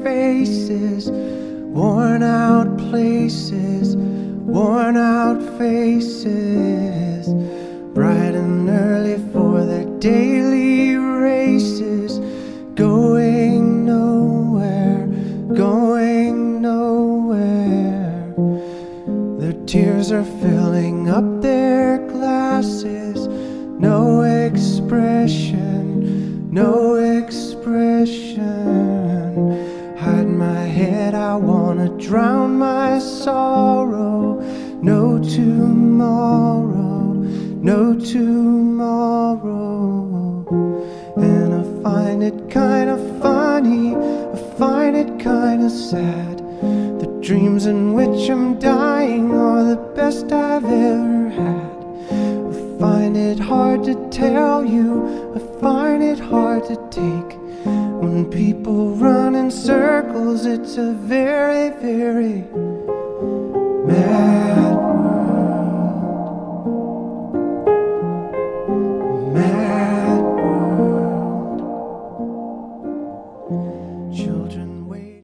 faces, worn out places, worn out faces, bright and early for their daily races, going nowhere, going nowhere. Their tears are filling up their glasses, no expression, no expression. Hide my head, I wanna drown my sorrow. No tomorrow, no tomorrow. And I find it kinda funny, I find it kinda sad. The dreams in which I'm dying are the best I've ever had. I find it hard to tell you, I find it hard to take. When people run in circles, it's a very, very mad